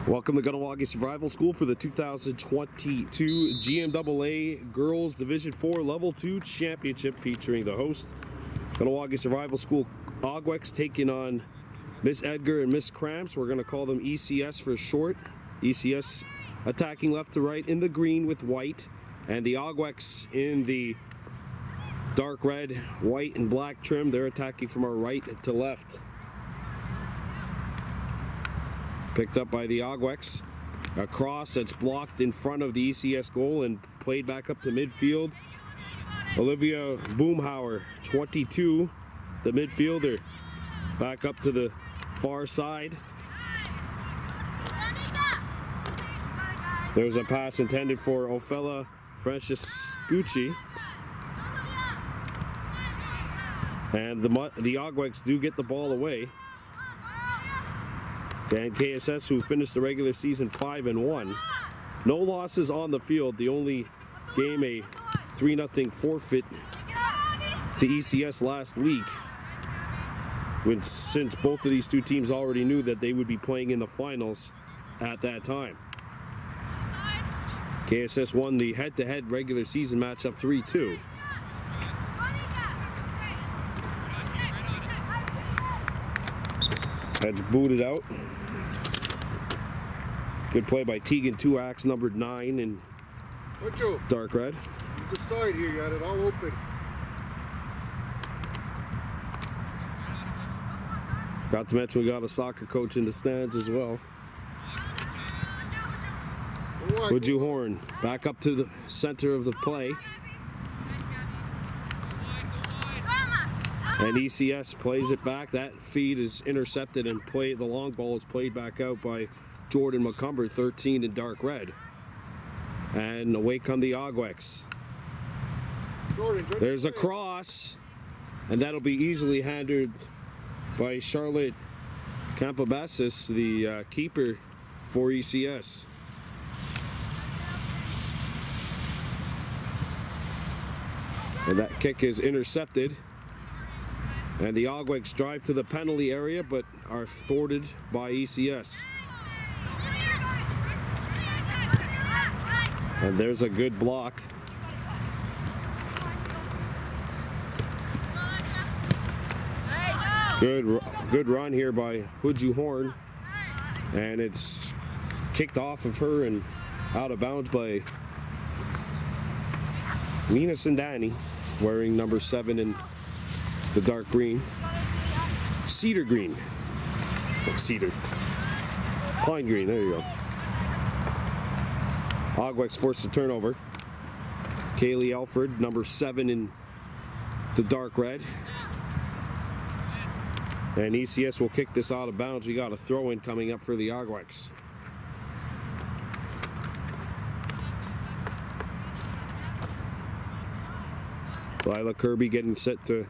Welcome to Kahnawake Survival School for the 2022 GMAA Girls Division 4 Level 2 Championship, featuring the host, Kahnawake Survival School Ogwex, taking on Miss Edgar and Miss Cramps. We're going to call them ECS for short. ECS attacking left to right in the green with white, and the Ogwex in the dark red, white, and black trim. They're attacking from our right to left. Picked up by the Ogwex. A cross that's blocked in front of the ECS goal and played back up to midfield. Olivia Boomhauer, 22, the midfielder, back up to the far side. There's a pass intended for Ofela Francescucci. And the Ogwex do get the ball away. And KSS, who finished the regular season 5-1. No losses on the field. The only game, a 3-0 forfeit to ECS last week, since both of these two teams already knew that they would be playing in the finals at that time. KSS won the head-to-head regular season matchup 3-2. That's booted out. Good play by Tegan Tuax, numbered 9 in dark red. The side here, you got it all open. Forgot to mention we got a soccer coach in the stands as well. Woodju Horn back up to the center of the play. And ECS plays it back. That feed is intercepted, and the long ball is played back out by Jordan McCumber, 13 in dark red. And away come the Ogwex. There's a cross, and that'll be easily handled by Charlotte Campabassis, the keeper for ECS. And that kick is intercepted. And the Ogwex drive to the penalty area, but are thwarted by ECS. And there's a good block. Good run here by Woodju Horn. And it's kicked off of her and out of bounds by Nina Sindani, wearing number 7 in the dark green. Cedar green. Oh, cedar. Pine green, there you go. Ogwex forced a turnover. Kaylee Alfred, number 7 in the dark red. And ECS will kick this out of bounds. We got a throw-in coming up for the Ogwex. Lila Kirby getting set to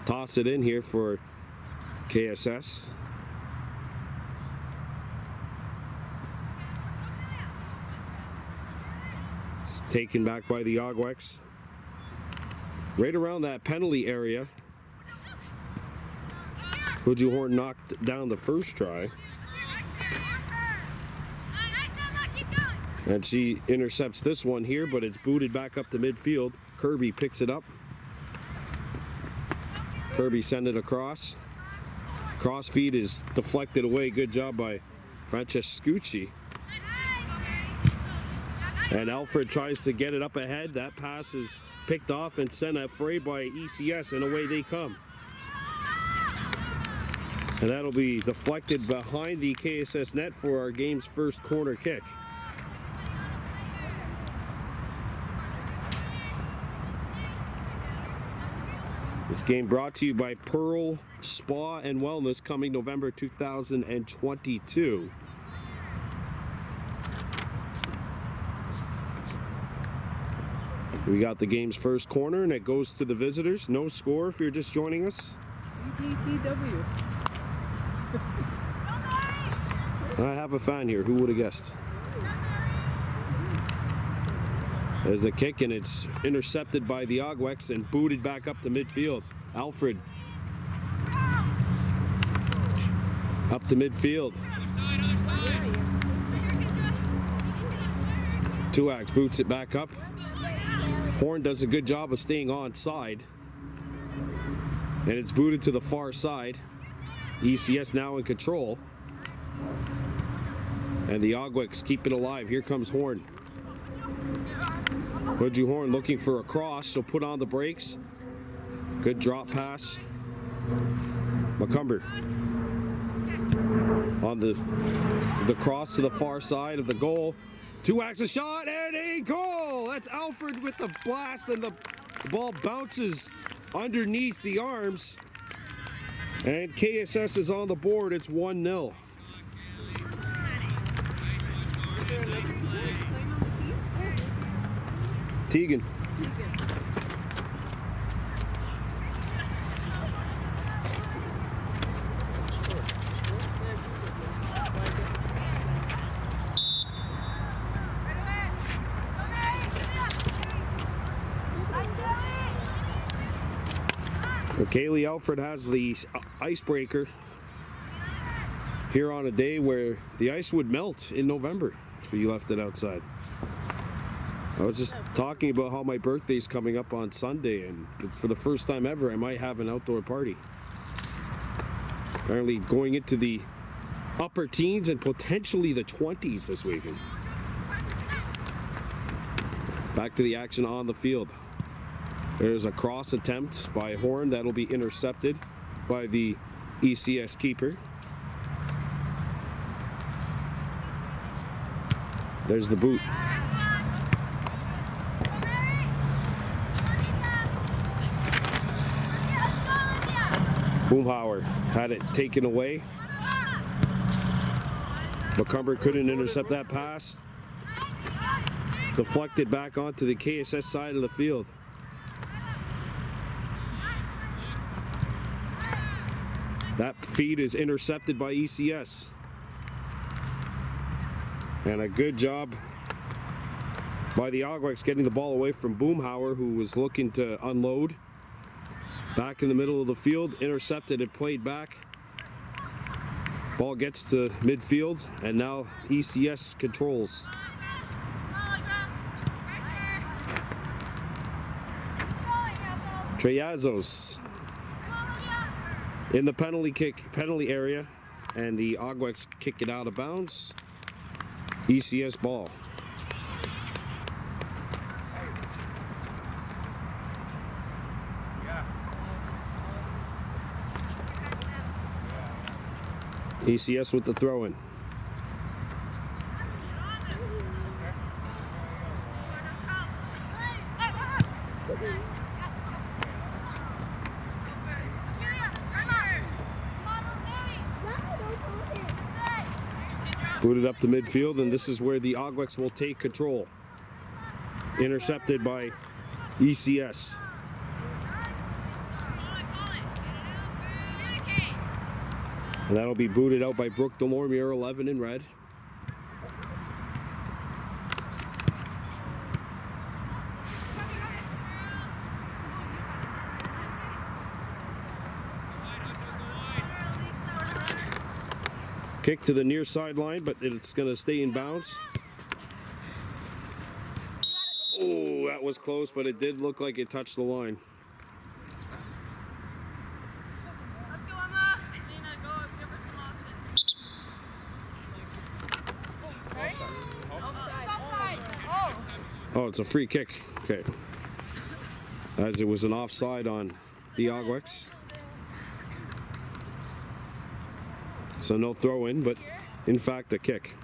toss it in here for KSS. It's taken back by the Ogwex. Right around that penalty area. Woodju Horn knocked down the first try. And she intercepts this one here, but it's booted back up to midfield. Kirby picks it up. Kirby sent it across. Cross feed is deflected away. Good job by Francescucci. And Alfred tries to get it up ahead. That pass is picked off and sent afray by ECS, and away they come. And that'll be deflected behind the KSS net for our game's first corner kick. This game brought to you by Pearl Spa and Wellness, coming November 2022. We got the game's first corner, and it goes to the visitors. No score if you're just joining us. EPTW. I have a fan here. Who would have guessed? There's a kick, and it's intercepted by the Ogwex and booted back up to midfield. Alfred up to midfield. Tuax boots it back up. Horn does a good job of staying on side. And it's booted to the far side. ECS now in control. And the Ogweks keep it alive. Here comes Horn. Hoodju Horn looking for a cross, so put on the brakes. Good drop pass. McCumber on the cross to the far side of the goal. Tuax a shot and a goal! That's Alfred with the blast, and the ball bounces underneath the arms. And KSS is on the board. It's 1-0. Tegan. Kaylee Alfred has the icebreaker here on a day where the ice would melt in November if you left it outside. I was just talking about how my birthday's coming up on Sunday, and for the first time ever I might have an outdoor party. Apparently going into the upper teens and potentially the 20s this weekend. Back to the action on the field. There's a cross attempt by Horn that'll be intercepted by the ECS keeper. There's the boot. Boomhauer had it taken away. McCumber couldn't intercept that pass. Deflected back onto the KSS side of the field. That feed is intercepted by ECS. And a good job by the Ogweks getting the ball away from Boomhauer, who was looking to unload. Back in the middle of the field, intercepted and played back. Ball gets to midfield, and now ECS controls. Treyazos in the penalty area, and the Ogweks kick it out of bounds. ECS ball. ECS with the throw-in. Booted up to midfield, and this is where the Ogweks will take control. Intercepted by ECS. And that'll be booted out by Brooke Delormier, 11 in red. Kick to the near sideline, but it's going to stay in bounds. Oh, that was close, but it did look like it touched the line. Let's go, Emma. Nina, go. Give her some options. Offside. Oh, it's a free kick. Okay. As it was an offside on the Ogweks. So no throw in, but in fact a kick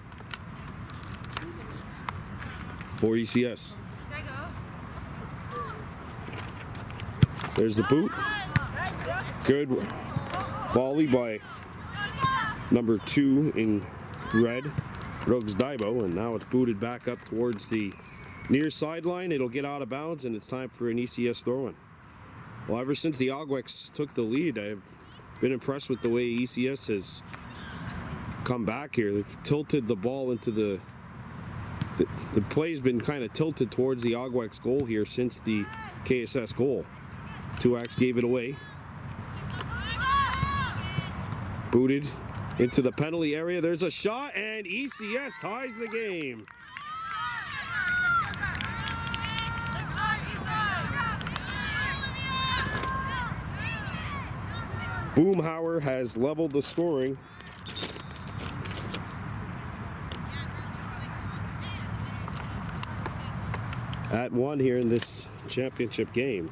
for ECS. There's the boot. Good volley by number 2 in red, Rogues Daibo, and now it's booted back up towards the near sideline. It'll get out of bounds, and it's time for an ECS throw-in. Well, ever since the Ogweks took the lead, I've been impressed with the way ECS has come back here. They've tilted the ball into the play's been kind of tilted towards the Ogweks goal here since the KSS goal. Tuax gave it away. Booted into the penalty area. There's a shot, and ECS ties the game. Boomhauer has leveled the scoring. At 1 here in this championship game.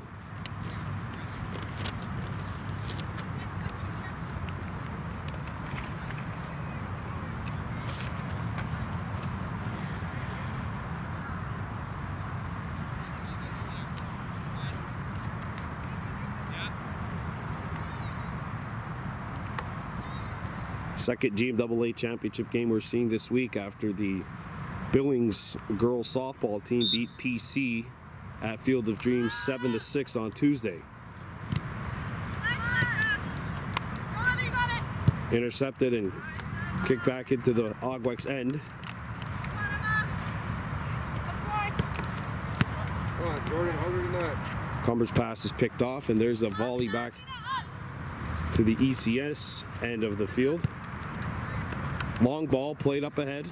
Second GMAA championship game we're seeing this week after the Billings girls softball team beat PC at Field of Dreams 7-6 on Tuesday. Intercepted and kicked back into the Agwex end. Come on, Jordan, harder than that. Cumber's pass is picked off, and there's a volley back to the ECS end of the field. Long ball played up ahead.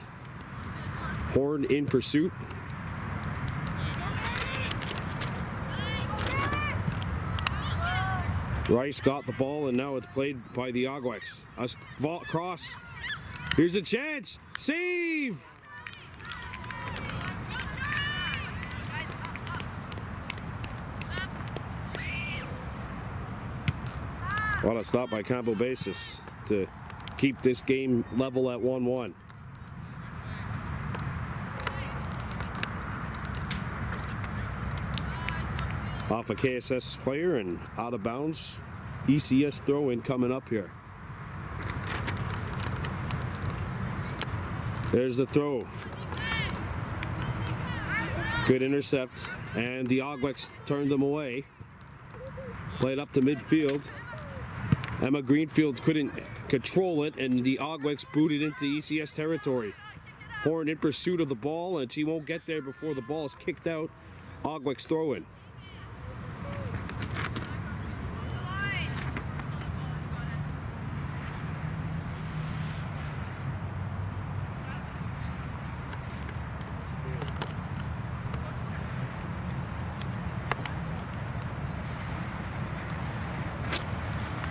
Horn in pursuit. Rice got the ball, and now it's played by the Agwex. Cross. Here's a chance. Save! What a stop by Campo Basis to keep this game level at 1-1. Off a KSS player and out of bounds. ECS throw-in coming up here. There's the throw. Good intercept, and the Agwex turned them away. Played up to midfield. Emma Greenfield couldn't control it, and the Agwex booted into ECS territory. Horn in pursuit of the ball, and she won't get there before the ball is kicked out. Agwex throw-in.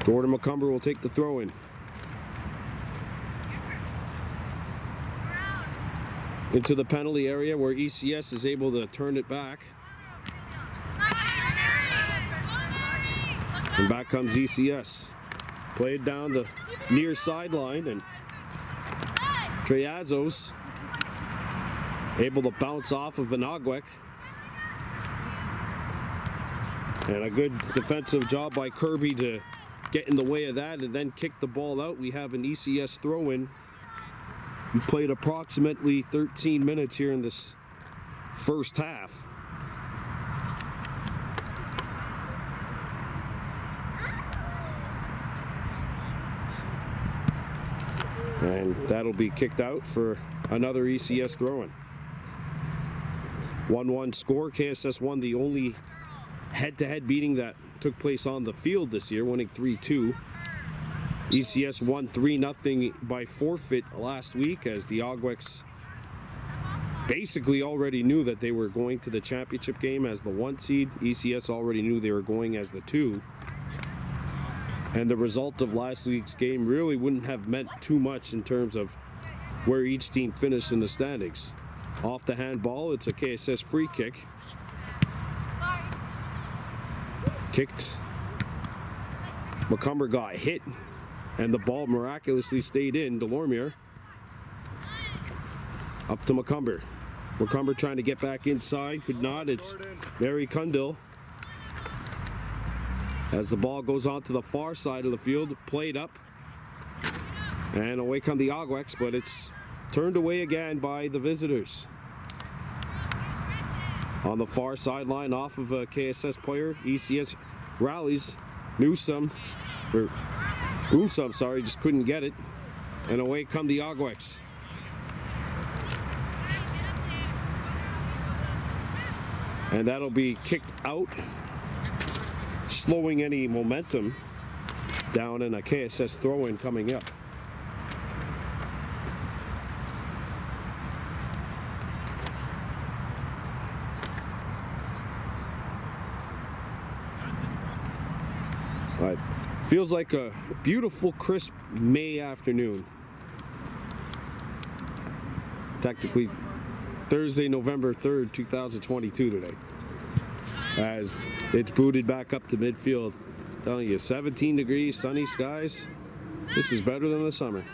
Jordan McCumber will take the throw-in. Into the penalty area where ECS is able to turn it back. And back comes ECS. Played down the near sideline, and Treazos able to bounce off of an Agwex. And a good defensive job by Kirby to get in the way of that and then kick the ball out. We have an ECS throw-in. We played approximately 13 minutes here in this first half. And that'll be kicked out for another ECS throw-in. 1-1 score. KSS won the only head-to-head beating that took place on the field this year, winning 3-2. ECS won 3-0 by forfeit last week, as the Agwex basically already knew that they were going to the championship game as the 1 seed. ECS already knew they were going as the 2. And the result of last week's game really wouldn't have meant too much in terms of where each team finished in the standings. Off the handball, it's a KSS free kick. Kicked. McCumber got hit, and the ball miraculously stayed in. Delormier up to McCumber. McCumber trying to get back inside, could not. It's Mary Cundell. As the ball goes on to the far side of the field, played up, and away come the Agwex, but it's turned away again by the visitors. On the far sideline, off of a KSS player, ECS rallies. Newsome, sorry, just couldn't get it. And away come the Agwex. And that'll be kicked out, slowing any momentum down, in a KSS throw-in coming up. Feels like a beautiful, crisp May afternoon. Technically, Thursday, November 3rd, 2022 today. As it's booted back up to midfield. Telling you, 17 degrees, sunny skies. This is better than the summer.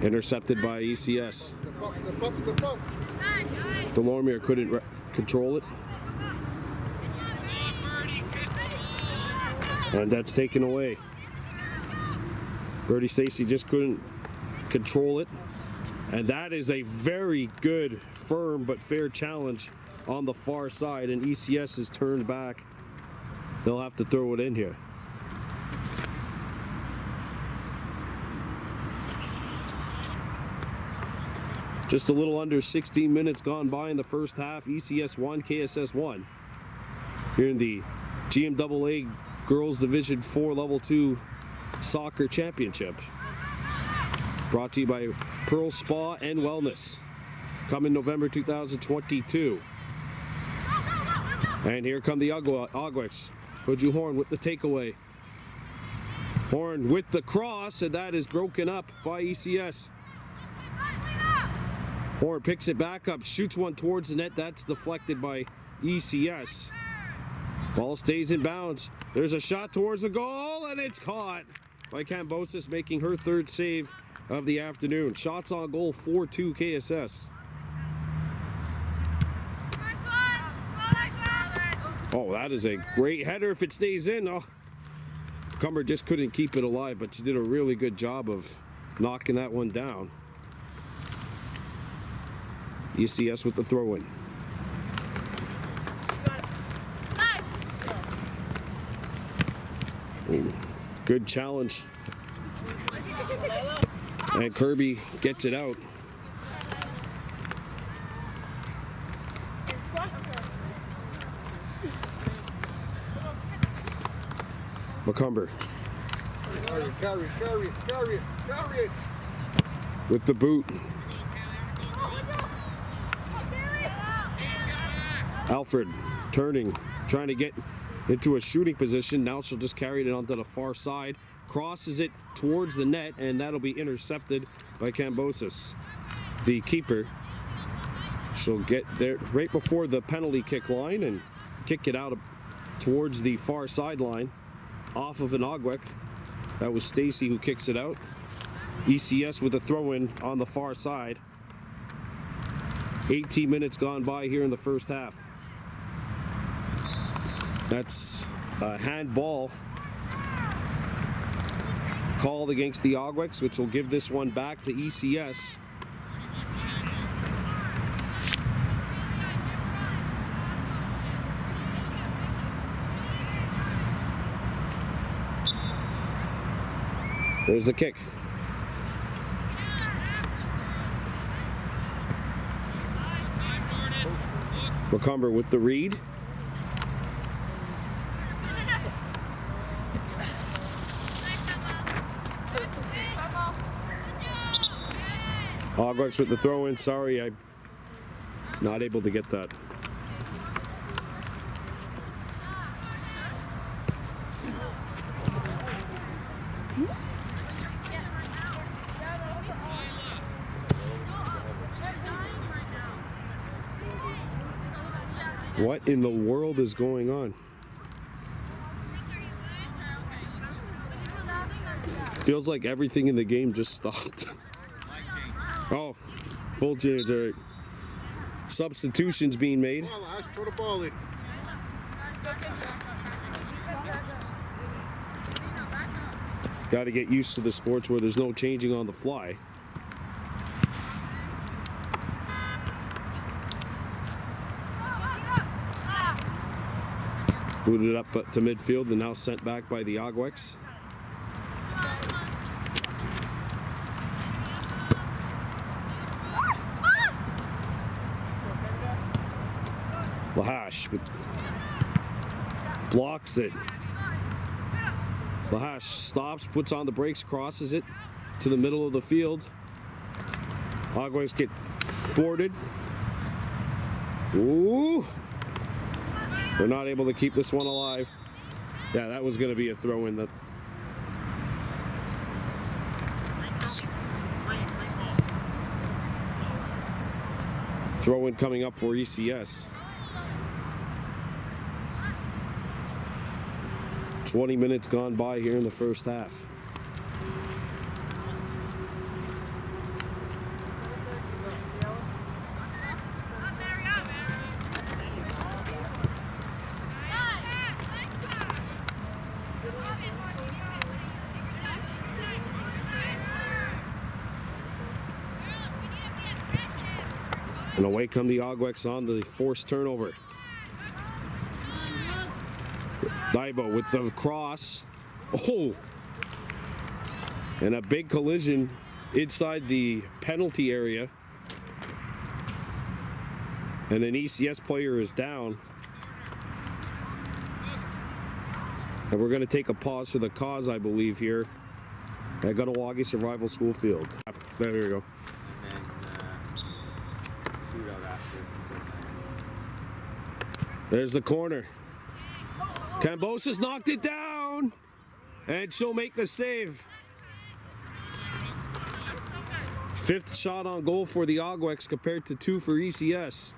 Intercepted by ECS. Delormier couldn't control it. And that's taken away. Birdie Stacy just couldn't control it. And that is a very good, firm, but fair challenge on the far side. And ECS is turned back. They'll have to throw it in here. Just a little under 16 minutes gone by in the first half. ECS 1, KSS 1. Here in the GMAA Girls Division 4 Level 2 Soccer Championship. Brought to you by Pearl Spa and Wellness. Coming November 2022. And here come the Ogweks. Hoju Horn with the takeaway. Horn with the cross, and that is broken up by ECS. Horn picks it back up, shoots one towards the net. That's deflected by ECS. Ball stays in bounds. There's a shot towards the goal, and it's caught by Cambosis, making her third save of the afternoon. Shots on goal, 4-2 KSS. Oh, that is a great header if it stays in. Oh, Cumber just couldn't keep it alive, but she did a really good job of knocking that one down. ECS with the throw-in. Ooh, good challenge. And Kirby gets it out. McCumber. Carry it. With the boot. Alfred turning, trying to get into a shooting position. Now she'll just carry it onto the far side. Crosses it towards the net, and that'll be intercepted by Cambosis, the keeper. She'll get there right before the penalty kick line and kick it out towards the far sideline off of an Ogwek. That was Stacy who kicks it out. ECS with a throw-in on the far side. 18 minutes gone by here in the first half. That's a handball called against the Ogweks, which will give this one back to ECS. There's the kick. McCumber with the read. Ogweks with the throw-in. Sorry, I'm not able to get that. What in the world is going on? Feels like everything in the game just stopped. Oh, full change. All right. Substitutions being made. Throw the ball in. Got to get used to the sports where there's no changing on the fly. Booted up to midfield and now sent back by the Ogweks. Lahash blocks it. Lahash stops, puts on the brakes, crosses it to the middle of the field. Ogweks get thwarted. Ooh! They're not able to keep this one alive. Yeah, that was going to be a throw in. That throw in coming up for ECS. 20 minutes gone by here in the first half. And away come the Ogweks on the forced turnover. Daibo with the cross. Oh! And a big collision inside the penalty area. And an ECS player is down. And we're going to take a pause for the cause, I believe, here at Kahnawake Survival School Field. There we go. There's the corner. Cambosis knocked it down, and she'll make the save. 5th shot on goal for the Ogweks compared to 2 for ECS.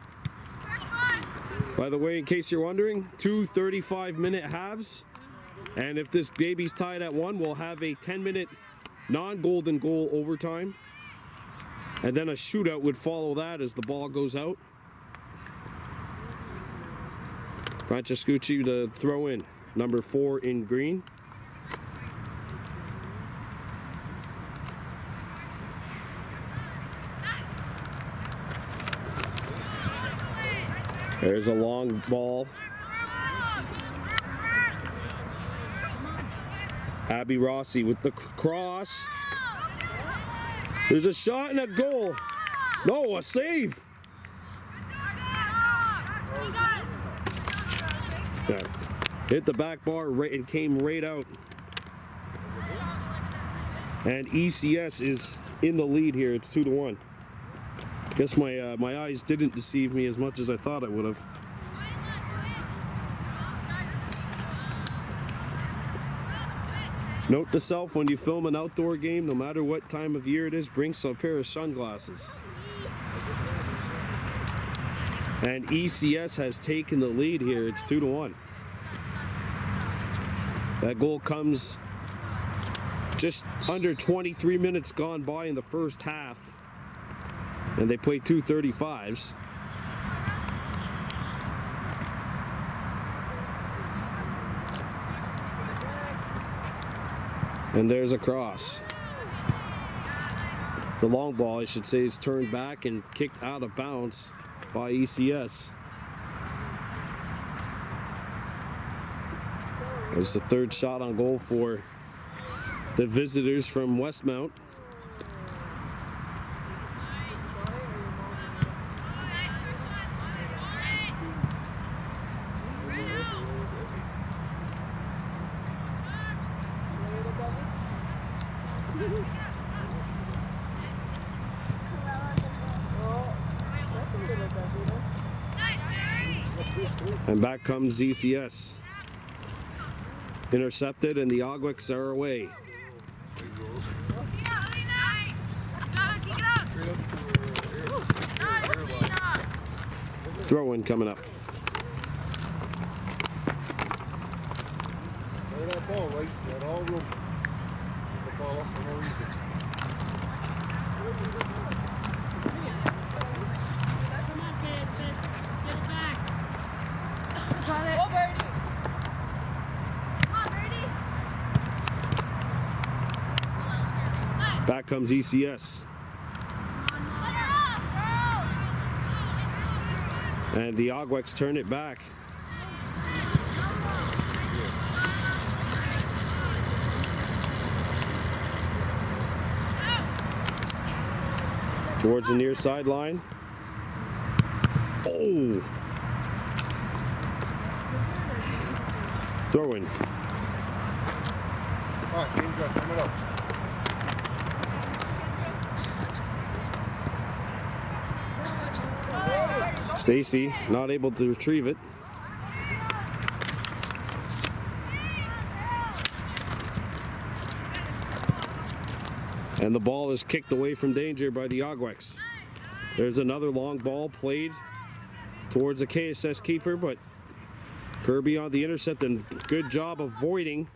By the way, in case you're wondering, 2 35-minute halves, and if this baby's tied at 1, we'll have a 10-minute non-golden goal overtime, and then a shootout would follow that as the ball goes out. Francescucci to throw in, number 4 in green. There's a long ball. Abby Rossi with the cross. There's a shot and a goal. No, a save. Yeah. Hit the back bar right and came right out. And ECS is in the lead here. It's 2-1. Guess my eyes didn't deceive me as much as I thought it would have. Note to self, when you film an outdoor game, no matter what time of year it is, bring some pair of sunglasses. And ECS has taken the lead here. It's 2-1. That goal comes just under 23 minutes gone by in the first half. And they play 2 35s. And there's a cross. The long ball, I should say, is turned back and kicked out of bounds by ECS. There's the 3rd shot on goal for the visitors from Westmount. And back comes ECS. Intercepted, and the Ogweks are away. Throw in coming up. Play that ball, Rice. You had all room. Put the ball up for no reason. Come on, kids. Let's get it back. Got it. Go, Birdie. Come on, Birdie. Back comes ECS. And the Ogweks turn it back. Towards the near sideline. Oh! Throw in. All right, game good. Come it up. Stacy not able to retrieve it. And the ball is kicked away from danger by the Ogweks. There's another long ball played towards the KSS keeper, but Kirby on the intercept and good job avoiding.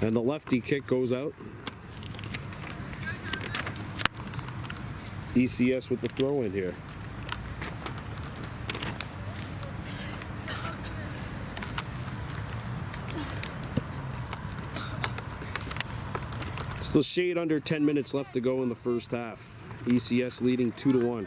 And the lefty kick goes out. ECS with the throw in here. Still shade under 10 minutes left to go in the first half. ECS leading 2-1.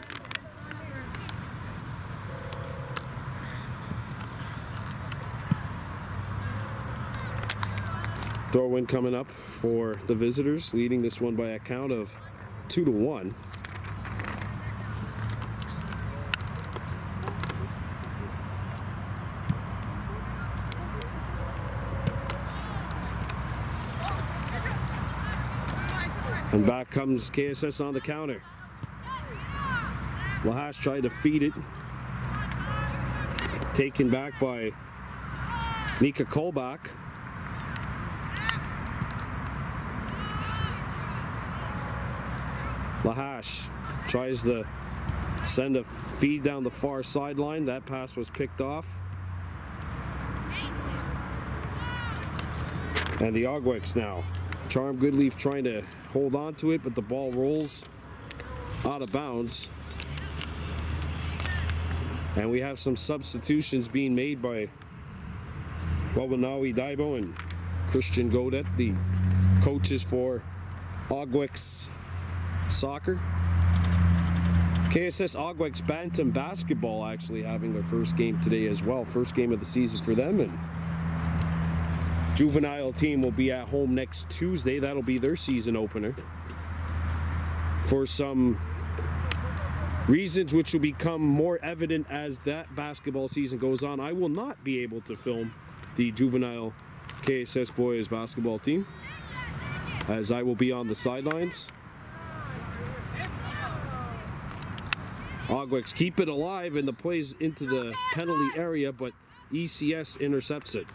Throw in coming up for the visitors, leading this one by a count of 2-1. And back comes KSS on the counter. Lahash tried to feed it. Taken back by Nika Kolbach. Lahash tries to send a feed down the far sideline. That pass was picked off. And the Ogweks now. Charm Goodleaf trying to hold on to it, but the ball rolls out of bounds. And we have some substitutions being made by Wawanawi Daibo and Christian Godet, the coaches for Ogweks soccer. KSS Ogweks Bantam basketball actually having their first game today as well. First game of the season for them, and juvenile team will be at home next Tuesday. That'll be their season opener. For some reasons which will become more evident as that basketball season goes on, I will not be able to film the juvenile KSS boys basketball team, as I will be on the sidelines. Ogweks keep it alive and the plays into the penalty area, but ECS intercepts it.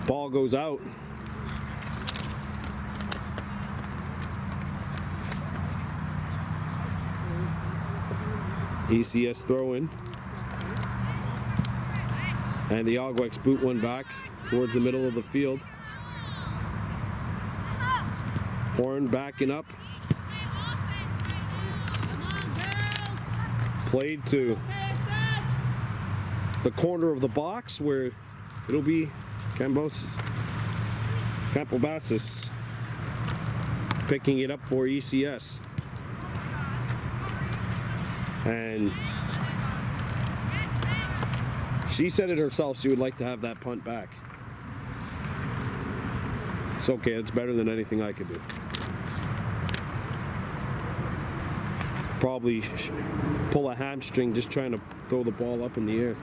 Ball goes out. ECS throw in. And the Ogweks boot one back towards the middle of the field. Horn backing up. Played to the corner of the box where it'll be Campobassis picking it up for ECS. And she said it herself, she would like to have that punt back. It's okay, it's better than anything I could do. Probably pull a hamstring just trying to throw the ball up in the air.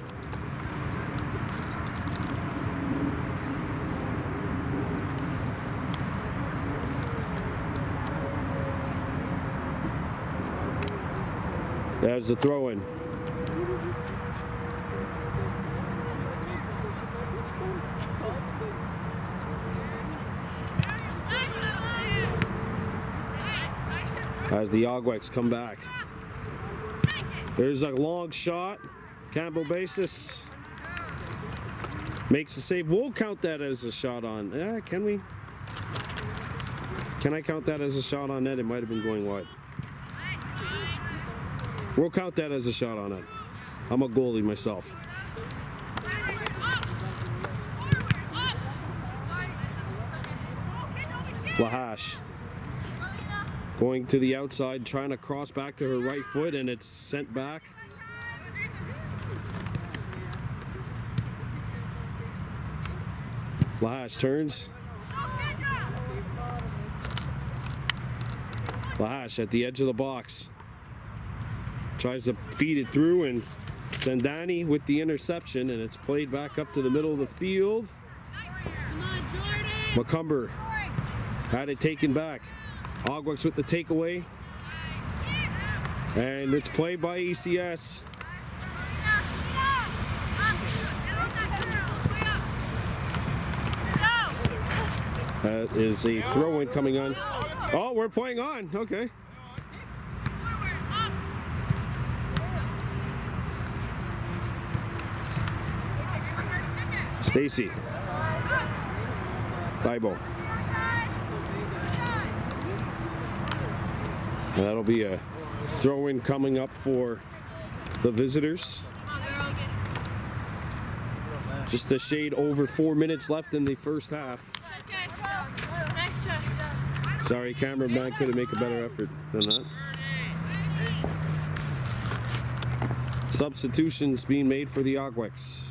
There's the throw in. As the Ogweks come back. There's a long shot. Campobassis makes the save. We'll count that as a shot on. Can we? Can I count that as a shot on net? It might have been going wide. We'll count that as a shot on it. I'm a goalie myself. Lahash going to the outside, trying to cross back to her right foot, and it's sent back. Lahash turns. Lahash at the edge of the box. Tries to feed it through, and Sandani with the interception, and it's played back up to the middle of the field. Come on, Jordan. McCumber Had it taken back. Ogwex with the takeaway. And it's played by ECS. That is a throw-in coming on. Oh, we're playing on. Okay. Stacy. Thibault. And that'll be a throw-in coming up for the visitors. Just a shade over 4 minutes left in the first half. Sorry, cameraman couldn't make a better effort than that. Substitutions being made for the Ogwex.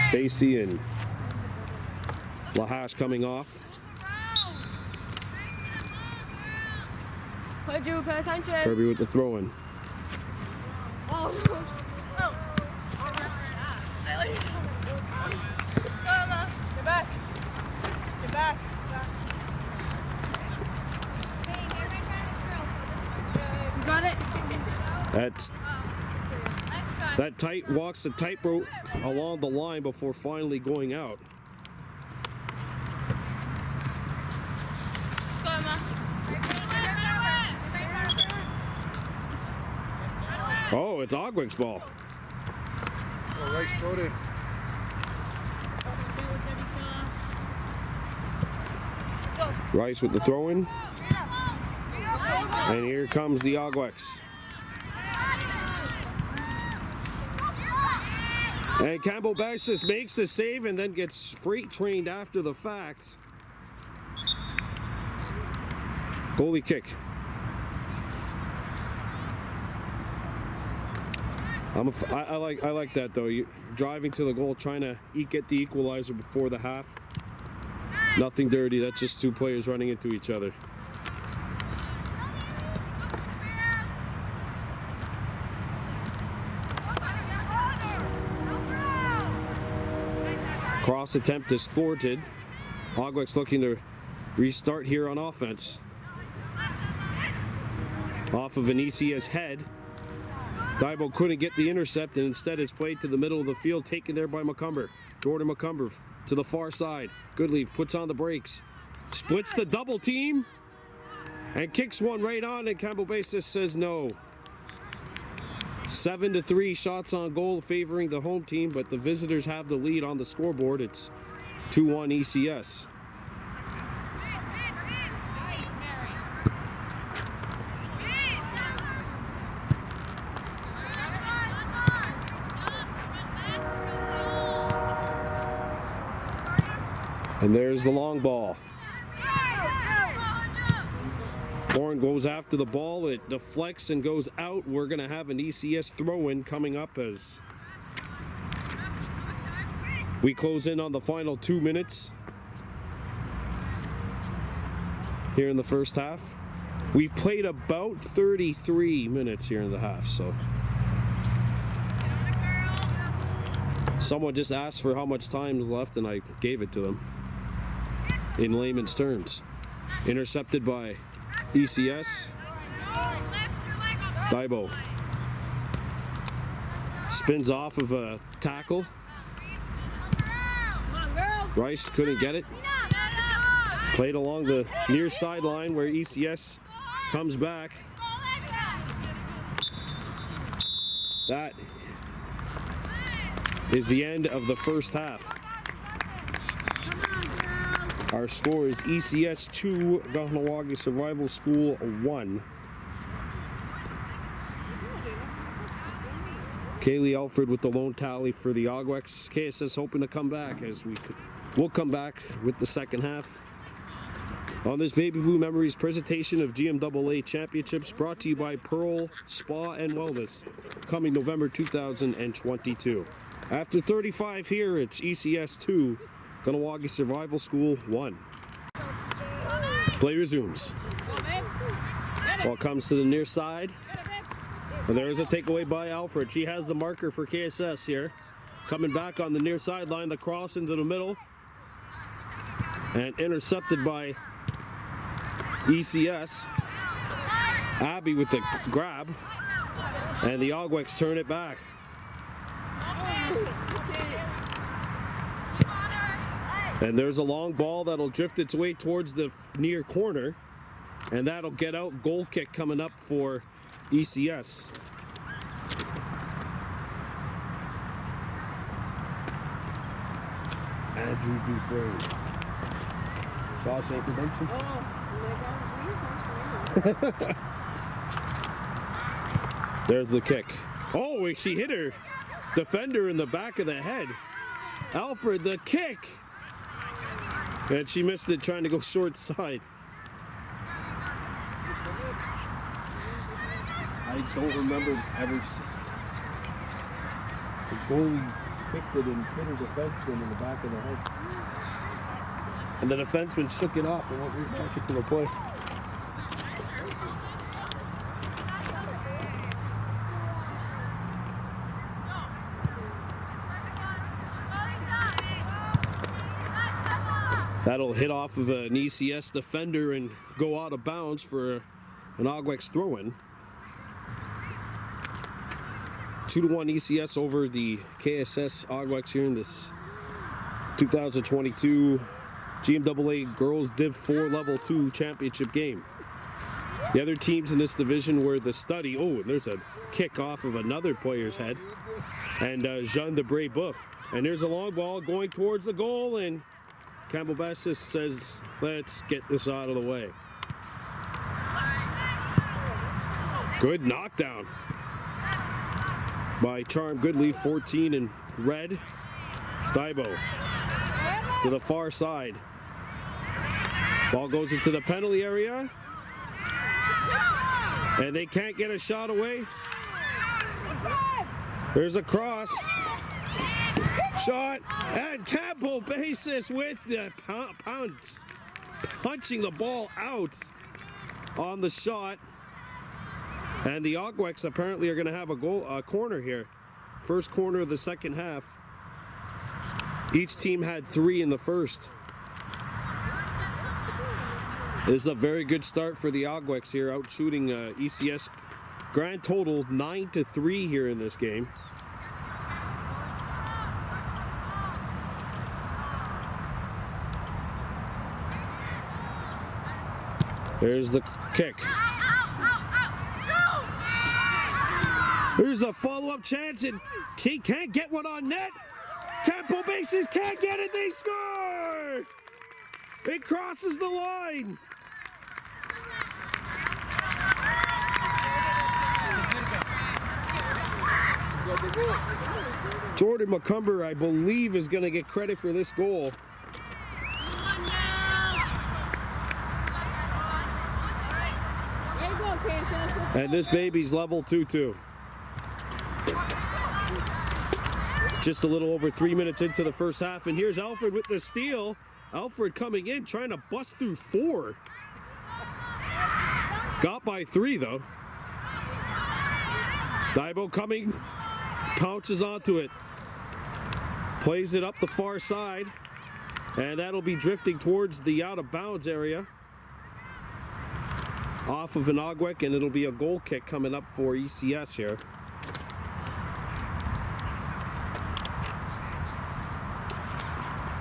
Stacy and Lahash coming off. Pay attention. Kirby with the throw-in. Oh. Get back. Get back. You got it? That tight walks the tightrope along the line before finally going out. Oh, it's Ogwex ball. Oh, Rice got it. Rice with the throw-in. And here comes the Ogwex. And Campbell Basis makes the save and then gets freight trained after the fact. Goalie kick. I like that though. You driving to the goal, trying to get the equalizer before the half. Nothing dirty. That's just two players running into each other. Cross attempt is thwarted. Ogwex looking to restart here on offense. Off of an ECS head. Thibault couldn't get the intercept, and instead it's played to the middle of the field, taken there by McCumber. Jordan McCumber to the far side. Goodleaf puts on the brakes. Splits the double team. And kicks one right on, and Campbell Basis says no. 7-3 shots on goal favoring the home team, but the visitors have the lead on the scoreboard. It's 2-1 ECS. And there's the long ball. Warren goes after the ball. It deflects and goes out. We're going to have an ECS throw-in coming up as we close in on the final 2 minutes here in the first half. We've played about 33 minutes here in the half, so. Someone just asked for how much time is left, and I gave it to them in layman's terms. Intercepted by ECS. Thibault spins off of a tackle. Rice couldn't get it. Played along the near sideline where ECS comes back. That is the end of the first half. Our score is ECS 2, Kahnawake Survival School 1. Kaylee Alfred with the lone tally for the Ogwex. KSS hoping to come back as we'll come back with the second half. On this Baby Blue Memories presentation of GMAA Championships brought to you by Pearl Spa and Wellness, coming November 2022. After 35 here, it's ECS 2, Kahnawake Survival School 1. Play resumes. Ball comes to the near side. And there is a takeaway by Alfred. She has the marker for KSS here. coming back on the near sideline. The cross into the middle. And intercepted by ECS. Abby with the grab. And the Ogweks turn it back. And there's a long ball that'll drift its way towards the near corner. And that'll get out. Goal kick coming up for ECS. Andrew Dufresne. Shawshank Redemption. There's the kick. Oh, she hit her defender in the back of the head. Alfred, the kick. And she missed it trying to go short side. I don't remember ever. The goalie kicked it and hit her defenseman in the back of the head. And the defenseman shook it off and went right back into the play. That'll hit off of an ECS defender and go out of bounds for an Ogweks throw-in. 2-1 ECS over the KSS Ogweks here in this 2022 GMAA Girls Div 4 Level 2 Championship game. The other teams in this division were the Study. Oh, and there's a kick off of another player's head. And Jean de Bray-Boeuf. And there's a long ball going towards the goal, and Campbell Bassis says, let's get this out of the way. Good knockdown by Charm Goodley, 14 in red. Daibo to the far side. Ball goes into the penalty area. And they can't get a shot away. There's a cross. Shot, and Campbell Basis with the pounce, punching the ball out on the shot. And the Ogweks apparently are going to have a corner here. First corner of the second half. Each team had 3 in the first. This is a very good start for the Ogweks here, out shooting ECS. Grand total 9-3 here in this game. There's the kick. There's a follow-up chance, and he can't get one on net. Campbell Bases can't get it. They score! It crosses the line. Jordan McCumber, I believe, is going to get credit for this goal. And this baby's level 2-2. Just a little over 3 minutes into the first half, and here's Alfred with the steal. Alfred coming in, trying to bust through 4. Got by 3, though. Daibo coming, pounces onto it. Plays it up the far side, and that'll be drifting towards the out-of-bounds area. Off of an Ogwek, and it'll be a goal kick coming up for ECS here.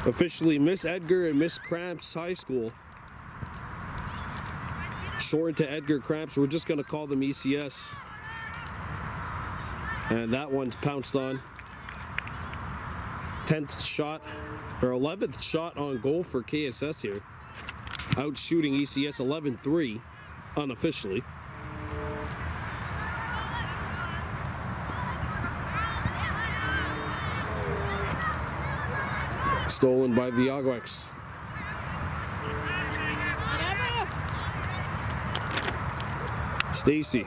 Officially Miss Edgar and Miss Cramp's High School. Shortened to Edgar Cramps. We're just going to call them ECS. And that one's pounced on. 10th shot, or 11th shot on goal for KSS here. Out shooting ECS 11-3. Unofficially. Stolen by the Ogweks. Stacy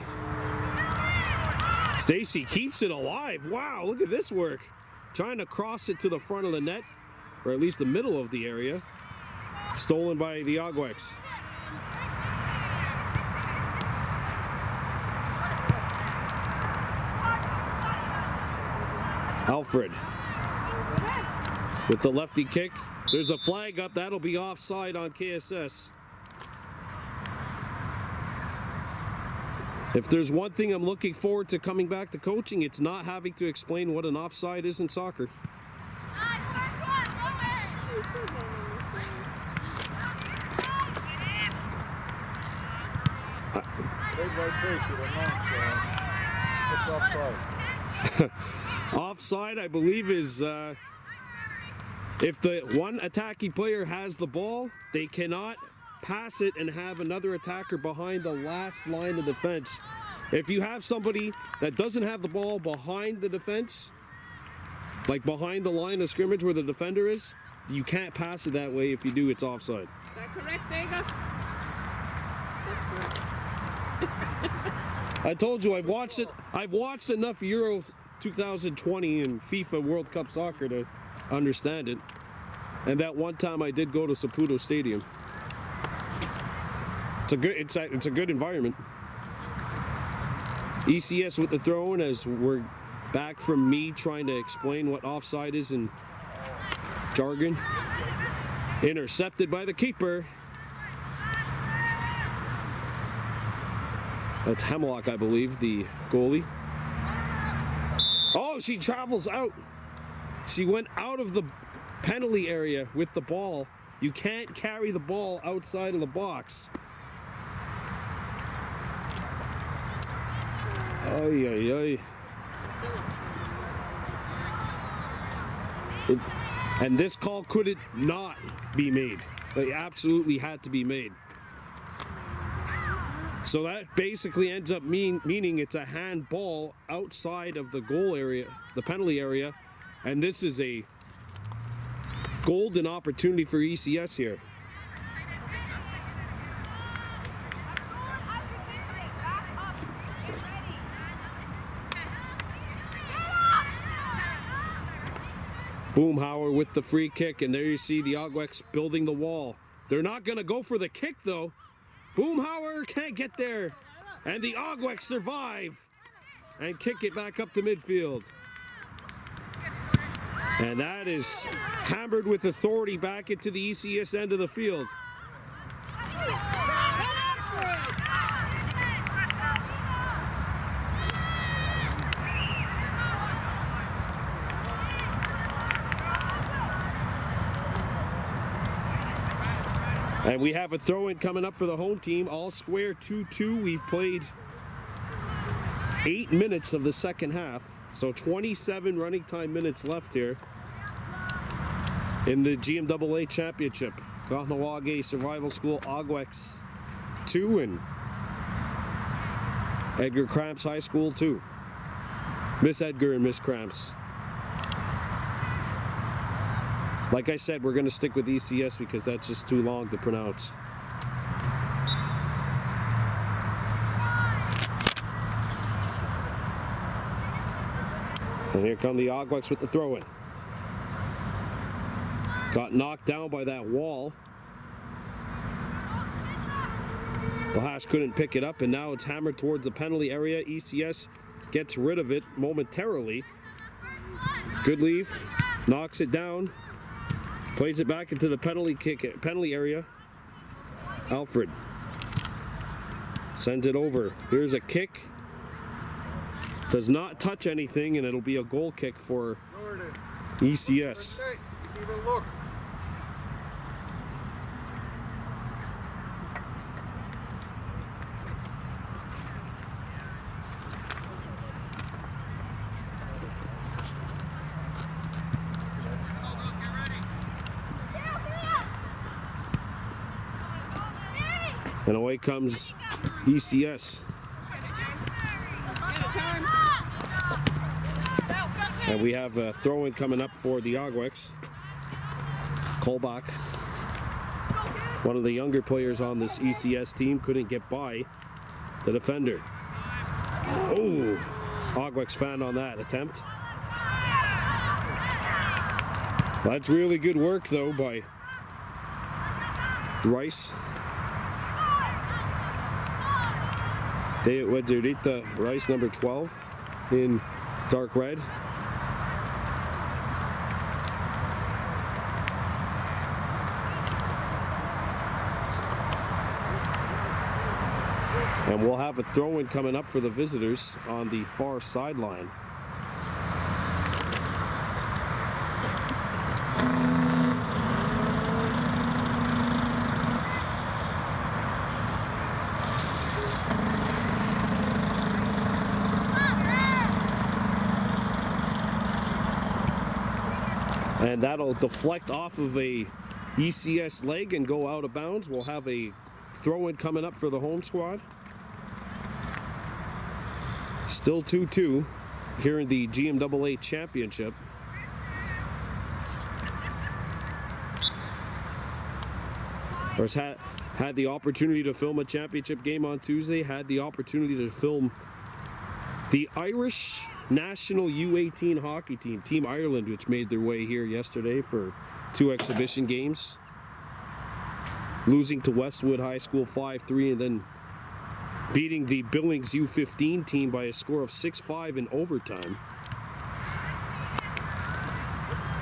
keeps it alive. Wow, look at this work. Trying to cross it to the front of the net, or at least the middle of the area. Stolen by the Ogweks. Alfred with the lefty kick. There's a flag up. That'll be offside on KSS. If there's one thing I'm looking forward to coming back to coaching, it's not having to explain what an offside is in soccer. What's offside? Offside, I believe, is if the one attacking player has the ball, they cannot pass it and have another attacker behind the last line of defense. If you have somebody that doesn't have the ball behind the defense, like behind the line of scrimmage where the defender is, you can't pass it that way. If you do, it's offside. Is that correct, Vega? I told you I've watched it. I've watched enough Euro 2020 and FIFA World Cup soccer to understand it. And that one time I did go to Saputo Stadium. It's a good environment. ECS with the throw in as we're back from me trying to explain what offside is in jargon. Intercepted by the keeper. That's Kahnawake, I believe, the goalie. Oh, she travels out. She went out of the penalty area with the ball. You can't carry the ball outside of the box. Ay, ay, ay. And this call couldn't not be made. It absolutely had to be made. So that basically ends up meaning it's a handball outside of the goal area, the penalty area, and this is a golden opportunity for ECS here. Boomhauer with the free kick, and there you see the Agwex building the wall. They're not going to go for the kick, though. Boomhauer can't get there, and the Agwex survive and kick it back up to midfield. And that is hammered with authority back into the ECS end of the field. And we have a throw-in coming up for the home team. All square 2-2. We've played 8 minutes of the second half. So 27 running time minutes left here in the GMAA Championship. Kahnawake Survival School Agwex 2 and Edgar Cramps High School 2. Miss Edgar and Miss Cramps. Like I said, we're going to stick with ECS because that's just too long to pronounce. And here come the Agwex with the throw-in. Got knocked down by that wall. Lahash couldn't pick it up, and now it's hammered towards the penalty area. ECS gets rid of it momentarily. Goodleaf knocks it down. Plays it back into the penalty area. Alfred sends it over. Here's a kick. Does not touch anything, and it'll be a goal kick for ECS. Even look. And away comes ECS. And we have a throw-in coming up for the Agwex. Kolbach, one of the younger players on this ECS team, couldn't get by the defender. Oh, Agwex fan on that attempt. That's really good work, though, by Rice. Wadzurita Rice, number 12, in dark red. And we'll have a throw-in coming up for the visitors on the far sideline. And that'll deflect off of a ECS leg and go out of bounds. We'll have a throw-in coming up for the home squad. Still 2-2 here in the GMAA championship. Or had the opportunity to film a championship game on Tuesday, had the opportunity to film the Irish national U18 hockey team, Team Ireland, which made their way here yesterday for 2 exhibition games, losing to Westwood High School 5-3 and then beating the Billings U15 team by a score of 6-5 in overtime.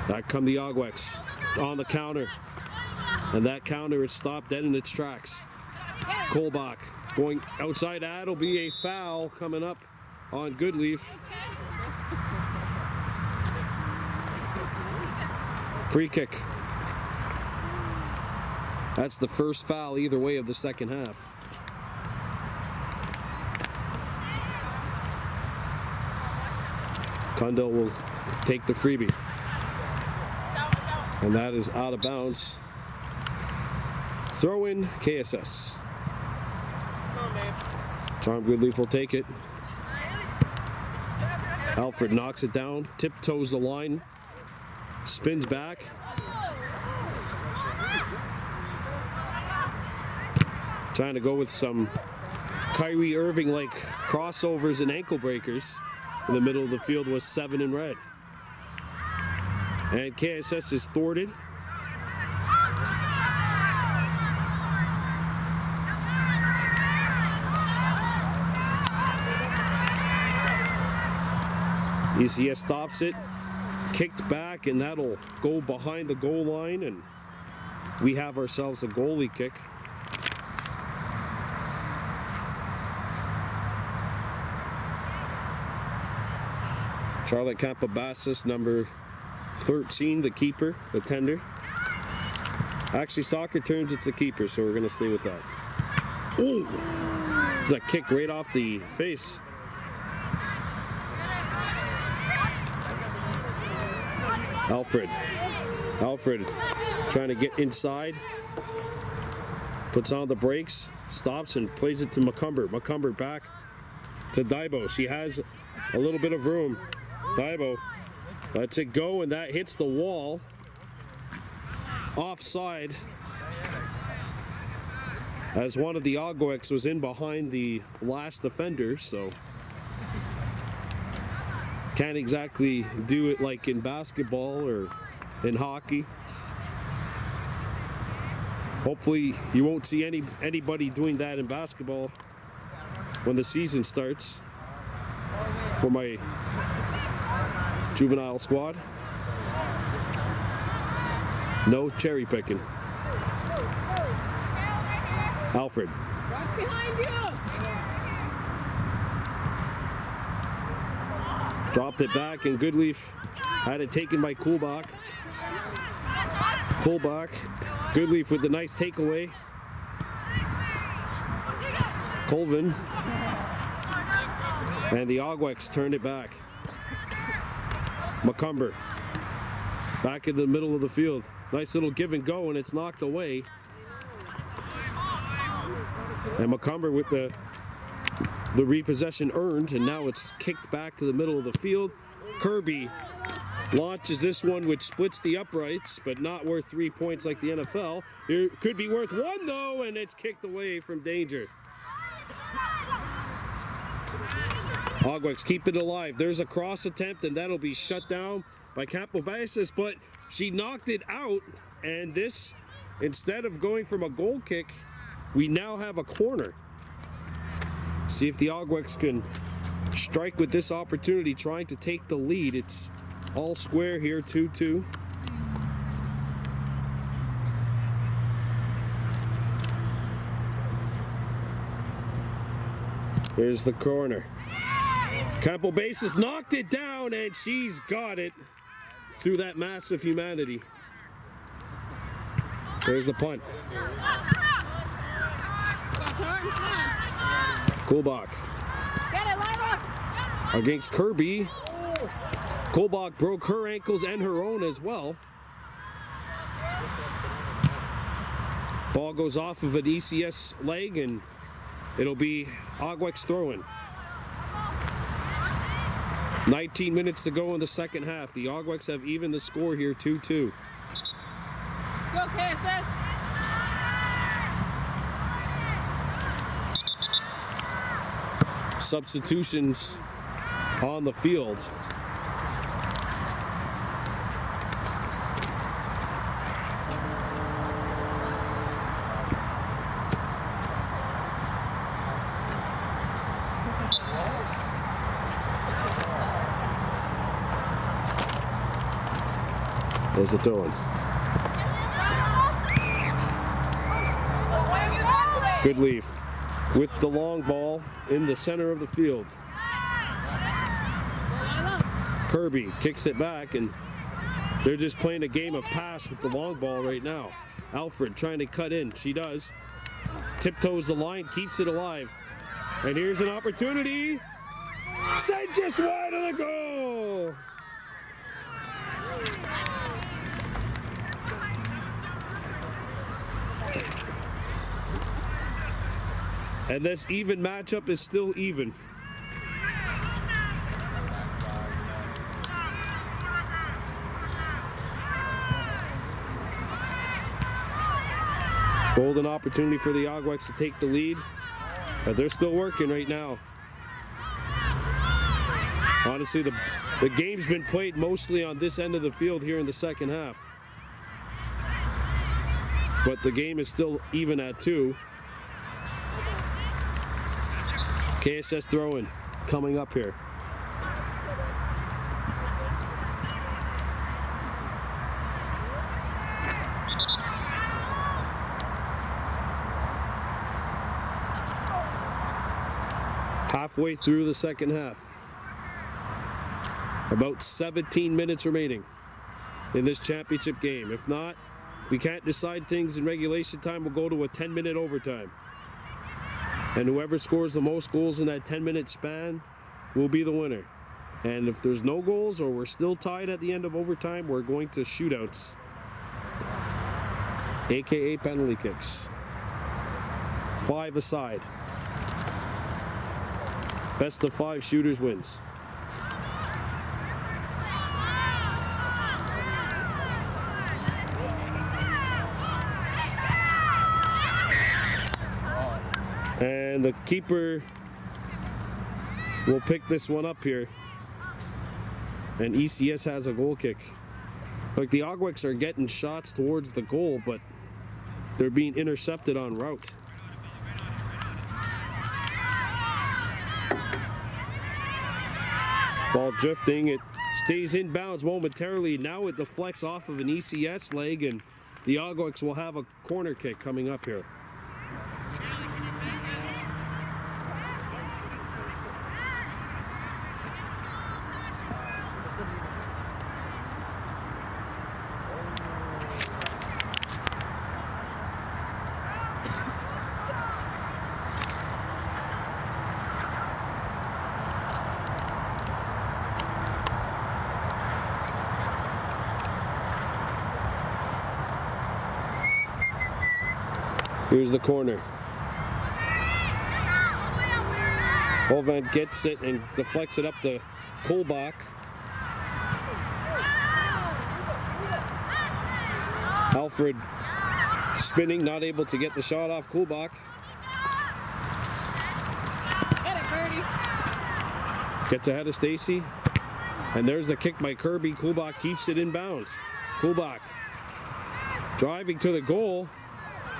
Back come the Ogweks on the counter, and that counter is stopped dead in its tracks. Kolbach going outside, that'll be a foul coming up on Goodleaf. Free kick. That's the first foul either way of the second half. Kundell will take the freebie. And that is out of bounds. Throw in KSS. Charm Goodleaf will take it. Alfred knocks it down, tiptoes the line, spins back. Trying to go with some Kyrie Irving-like crossovers and ankle breakers. In the middle of the field was 7 in red. And KSS is thwarted. ECS stops it, kicked back, and that'll go behind the goal line, and we have ourselves a goalie kick. Charlotte Campabassis, number 13, the keeper, the tender. Actually, soccer terms, it's the keeper, so we're going to stay with that. Ooh! It's a kick right off the face. Alfred trying to get inside. Puts on the brakes, stops, and plays it to McCumber. McCumber back to Daibo. She has a little bit of room. Daibo lets it go, and that hits the wall. Offside, as one of the Ogweks was in behind the last defender, so can't exactly do it like in basketball or in hockey. Hopefully you won't see anybody doing that in basketball when the season starts for my juvenile squad. No cherry picking. Alfred. Right behind you. Dropped it back, and Goodleaf had it taken by Kolbach. Goodleaf with the nice takeaway. Colvin. And the Ogweks turned it back. McCumber. Back in the middle of the field. Nice little give and go, and it's knocked away. And McCumber with the repossession earned, and now it's kicked back to the middle of the field. Kirby launches this one, which splits the uprights, but not worth 3 points like the NFL. It could be worth 1 though, and it's kicked away from danger. Ogweks keep it alive. There's a cross attempt, and that'll be shut down by Campobassis, but she knocked it out, and this, instead of going from a goal kick, we now have a corner. See if the Ogweks can strike with this opportunity, trying to take the lead. It's all square here, 2-2. Here's the corner. Campbell Bases knocked it down, and she's got it through that mass of humanity. There's the punt. Kulbach against Kirby. Kulbach broke her ankles and her own as well. Ball goes off of an ECS leg, and it'll be Agwex throwing. 19 minutes to go in the second half. The Agwex have evened the score here, 2-2. Go KSS! Substitutions on the field. There's the throw-in. Good leaf with the long ball in the center of the field. Kirby kicks it back, and they're just playing a game of pass with the long ball right now. Alfred trying to cut in. She does. Tiptoes the line, keeps it alive. And here's an opportunity. Sent just wide of the goal. And this even matchup is still even. Golden opportunity for the Agwex to take the lead, but they're still working right now. Honestly, the game's been played mostly on this end of the field here in the second half. But the game is still even at 2. KSS throw-in coming up here. Halfway through the second half. About 17 minutes remaining in this championship game. If not, if we can't decide things in regulation time, we'll go to a 10-minute overtime. And whoever scores the most goals in that 10-minute span will be the winner. And if there's no goals or we're still tied at the end of overtime, we're going to shootouts, aka penalty kicks. 5 aside. Best of 5 shooters wins. And the keeper will pick this one up here. And ECS has a goal kick. Like, the Agwex are getting shots towards the goal, but they're being intercepted en route. Ball drifting, it stays in bounds momentarily. Now it deflects off of an ECS leg, and the Agwex will have a corner kick coming up here. Here's the corner. Holvan gets it and deflects it up to Kulbach. Alfred spinning, not able to get the shot off Kulbach. Gets ahead of Stacy. And there's a kick by Kirby. Kulbach keeps it in bounds. Kulbach driving to the goal.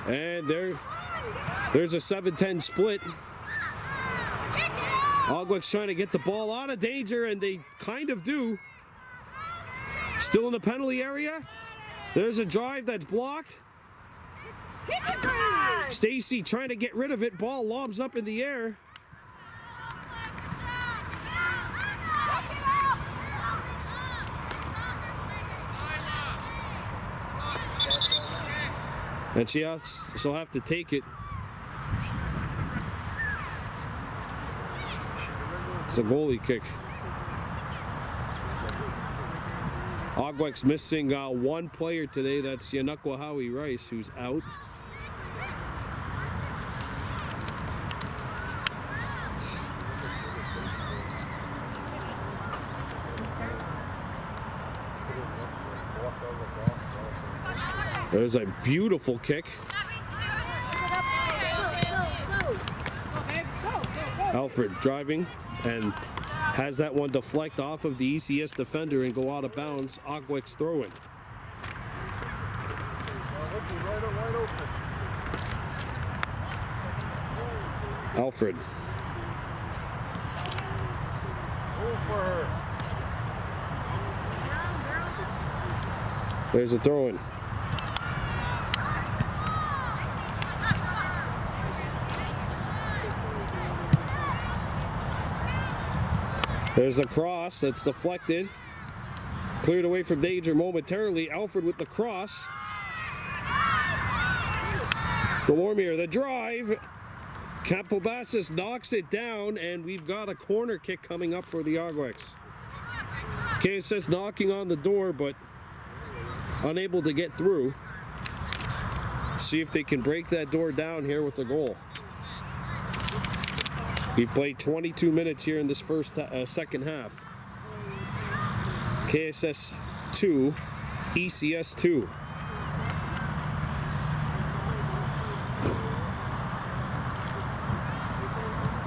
And there's a 7-10 split. Agwex trying to get the ball out of danger, and they kind of do. Still in the penalty area. There's a drive that's blocked. Stacy trying to get rid of it. Ball lobs up in the air. And she'll have to take it. It's a goalie kick. Agwek's missing one player today. That's Kahnawake Rice, who's out. There's a beautiful kick. Alfred driving and has that one deflect off of the ECS defender and go out of bounds. Agwek's throw-in. Alfred. There's a throw-in. There's a cross that's deflected. Cleared away from danger momentarily. Alfred with the cross. Delormier, the drive. Campobassis knocks it down, and we've got a corner kick coming up for the Agweks. KSS knocking on the door, but unable to get through. See if they can break that door down here with a goal. We've played 22 minutes here in this second half. KSS 2, ECS 2.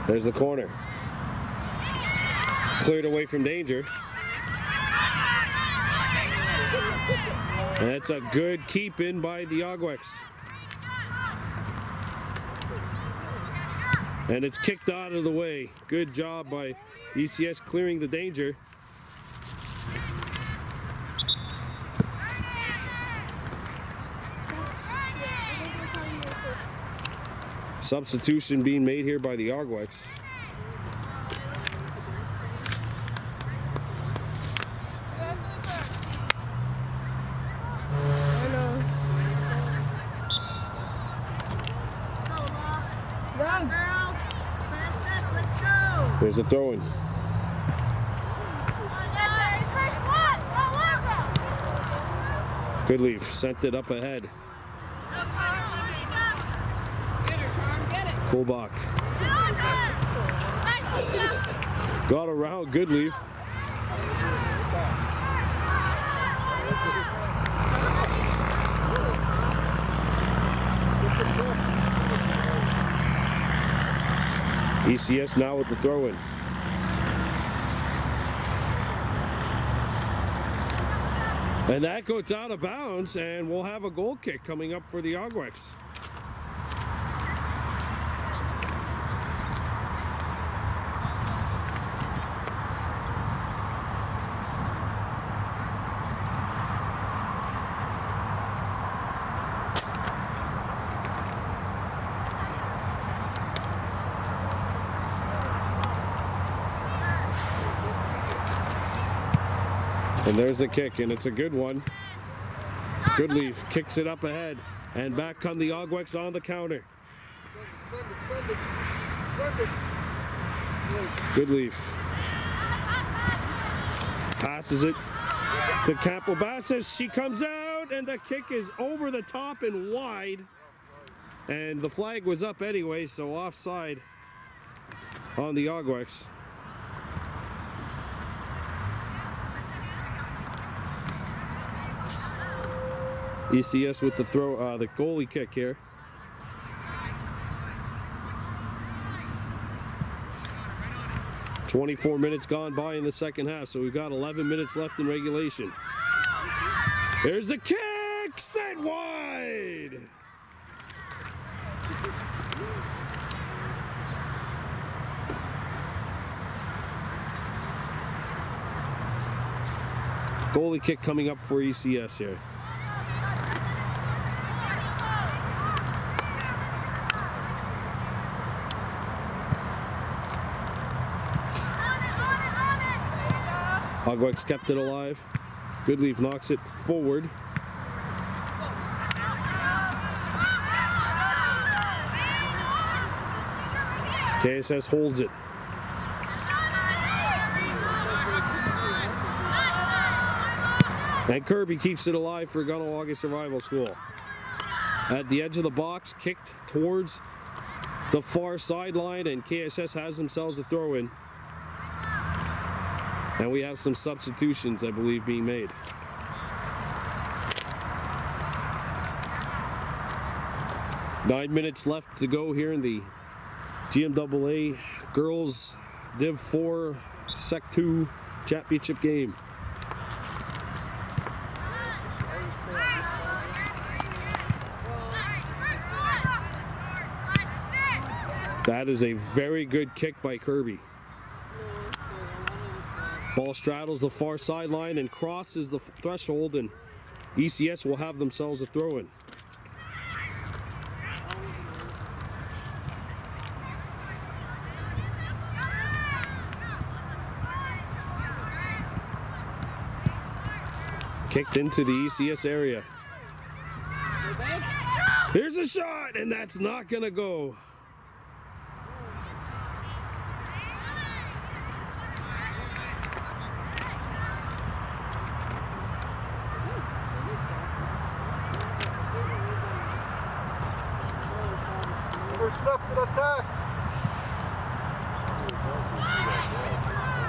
There's the corner. Cleared away from danger. That's a good keep in by the Agweks. And it's kicked out of the way. Good job by ECS clearing the danger. Substitution being made here by the Agweks. There's a throw-in. Good leaf, sent it up ahead. Kolbach. Got around, good leaf. ECS now with the throw-in. And that goes out of bounds, and we'll have a goal kick coming up for the Agweks. And there's the kick, and it's a good one. Good leaf, kicks it up ahead, and back come the Agweks on the counter. Good leaf. Passes it to Campobassis. She comes out, and the kick is over the top and wide. And the flag was up anyway, so offside on the Agweks. ECS with the the goalie kick here. "24 minutes gone by in the second half, so we've got 11 minutes left in regulation. There's the kick, set wide. Goalie kick coming up for ECS here. Agweks kept it alive. Goodleaf knocks it forward. KSS holds it. And Kirby keeps it alive for Kahnawake Survival School. At the edge of the box, kicked towards the far sideline, and KSS has themselves a throw-in. And we have some substitutions, I believe, being made. Nine minutes left to go here in the GMAA Girls Div 4 Sec 2 Championship game. That is a very good kick by Kirby. Ball straddles the far sideline and crosses the threshold, and ECS will have themselves a throw-in. Kicked into the ECS area. Here's a shot, and that's not going to go. Intercepted attack.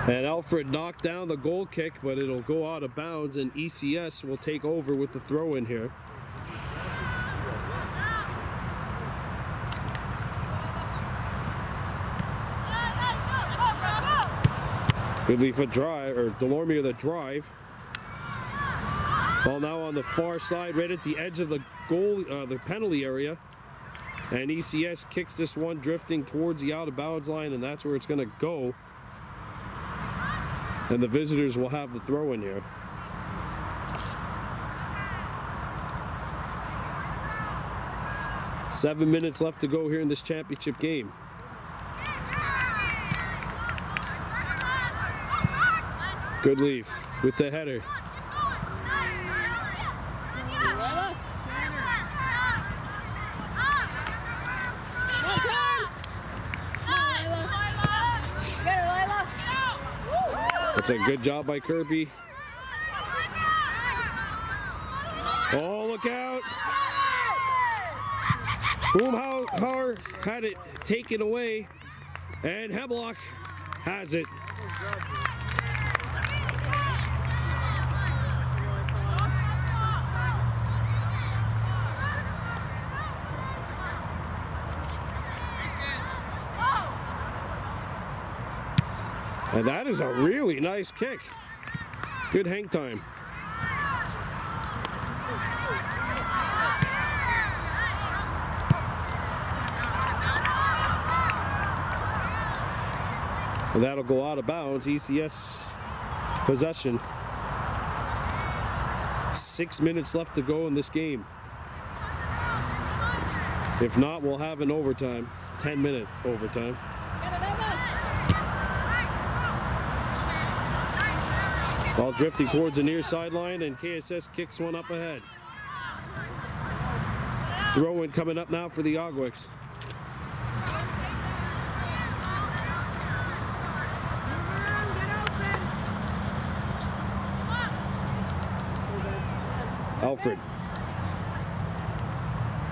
And Alfred knocked down the goal kick, but it'll go out of bounds, and ECS will take over with the throw-in here. Goodleaf a drive, or Delormier the drive. Ball now on the far side, right at the edge of the goal, the penalty area. And ECS kicks this one drifting towards the out-of-bounds line, and that's where it's going to go. And the visitors will have the throw-in here. Seven minutes left to go here in this championship game. Goodleaf with the header. That's a good job by Kirby. Oh, look out. Boomhauer had it taken away, and Hemlock has it. And that is a really nice kick. Good hang time. And that'll go out of bounds. ECS possession. 6 minutes left to go in this game. If not, we'll have an overtime. 10-minute overtime. Ball drifting towards the near sideline, and KSS kicks one up ahead. Throw-in coming up now for the Ogwicks. Alfred.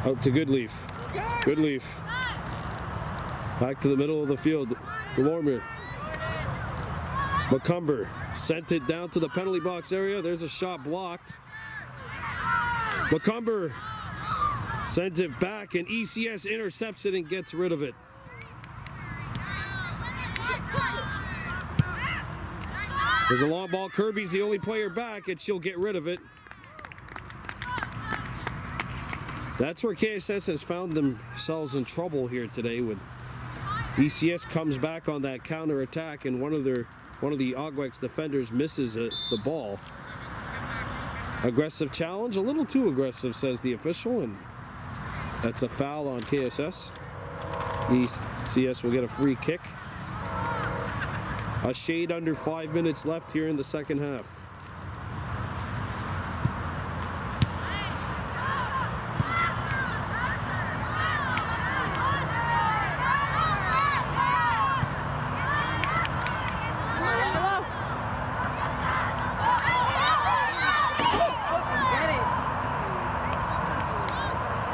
Out to Goodleaf. Goodleaf. Back to the middle of the field. Delormier. McCumber sent it down to the penalty box area. There's a shot blocked. McCumber sends it back, and ECS intercepts it and gets rid of it. There's a long ball. Kirby's the only player back, and she'll get rid of it. That's where KSS has found themselves in trouble here today, when ECS comes back on that counter attack, and one of the Ogweks defenders misses the ball. Aggressive challenge, a little too aggressive, says the official, and that's a foul on KSS. ECS will get a free kick. A shade under 5 minutes left here in the second half.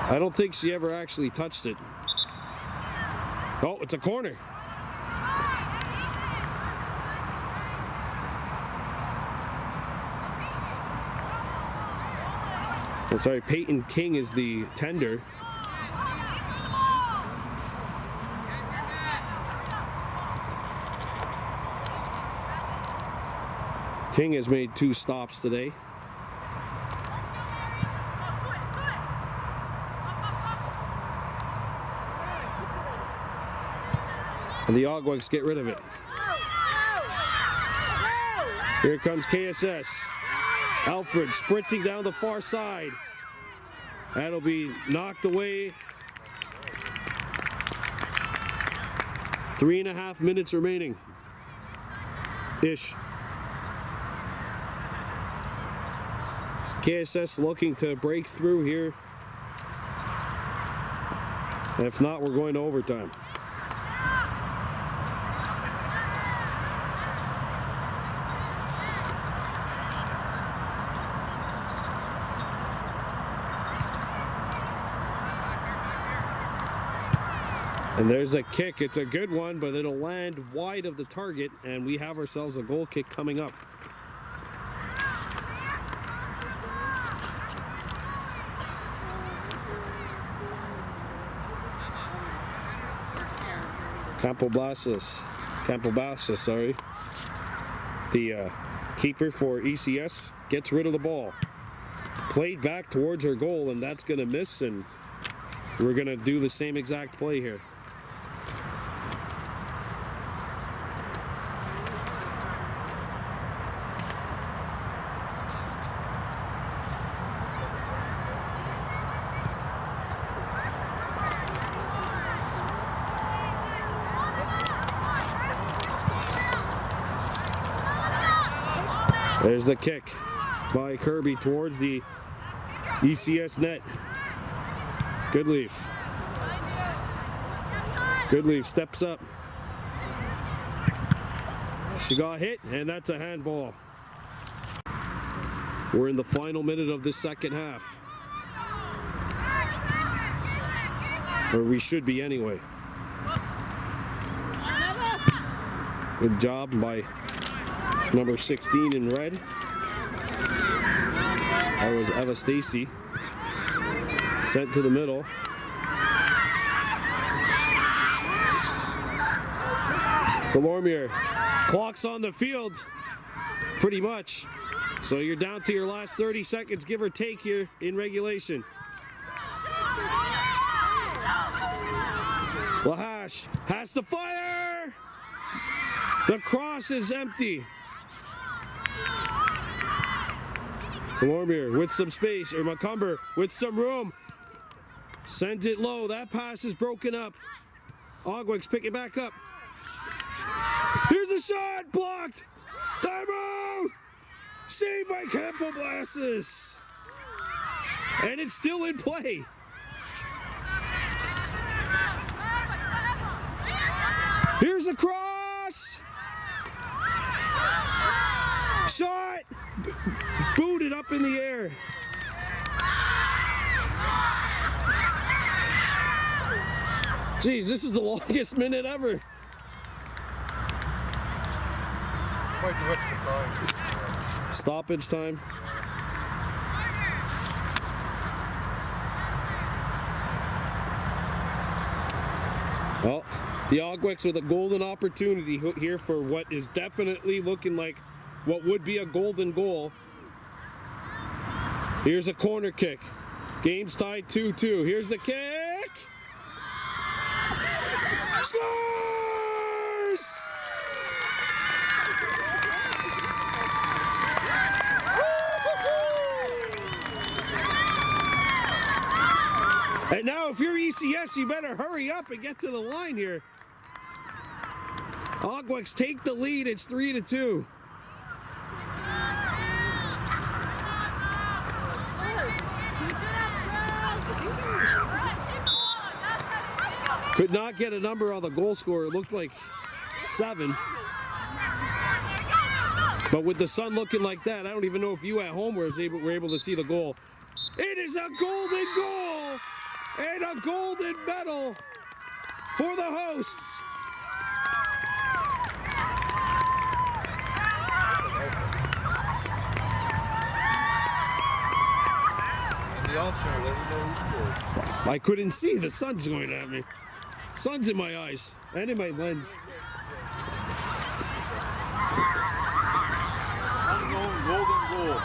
I don't think she ever actually touched it. Oh, it's a corner. Oh, sorry, Peyton King is the tender. King has made 2 stops today. And the Ogweks get rid of it. Here comes KSS. Alfred sprinting down the far side. That'll be knocked away. 3.5 minutes remaining. Ish. KSS looking to break through here. If not, we're going to overtime. And there's a kick. It's a good one, but it'll land wide of the target, and we have ourselves a goal kick coming up. Campoblasas, sorry. The keeper for ECS gets rid of the ball. Played back towards her goal, and that's going to miss, and we're going to do the same exact play here. There's the kick by Kirby towards the ECS net. Goodleaf. Goodleaf steps up. She got hit, and that's a handball. We're in the final minute of this second half. Or we should be anyway. Good job by number 16 in red. That was Eva Stacy. Sent to the middle. Delormier. Clock's on the field. Pretty much. So you're down to your last 30 seconds, give or take here in regulation. Lahash has to fire! The cross is empty. Delormier with some space, or Macumber with some room. Sends it low. That pass is broken up. Ogweks pick it back up. Here's the shot! Blocked! Time out! Saved by Campoblasas! And it's still in play. Here's the cross! Shot! Booted up in the air. Jeez, this is the longest minute ever. Might do extra time. Stoppage time. Well, the Ogweks with a golden opportunity here for what is definitely looking like what would be a golden goal. Here's a corner kick. Game's tied 2-2. Here's the kick. Scores! And now if you're ECS, you better hurry up and get to the line here. Ogweks take the lead. It's 3-2. Could not get a number on the goal scorer. It looked like 7. But with the sun looking like that, I don't even know if you at home were able to see the goal. It is a golden goal And a golden medal for the hosts. The officer let you know who scored. I couldn't see. The sun's going at me. Sun's in my eyes and in my lens. Golden goal.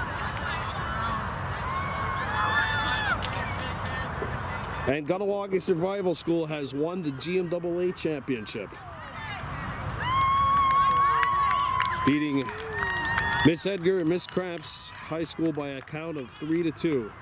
And Kahnawake Survival School has won the GMAA championship, beating Miss Edgar and Miss Cramp's high school by a count of 3-2.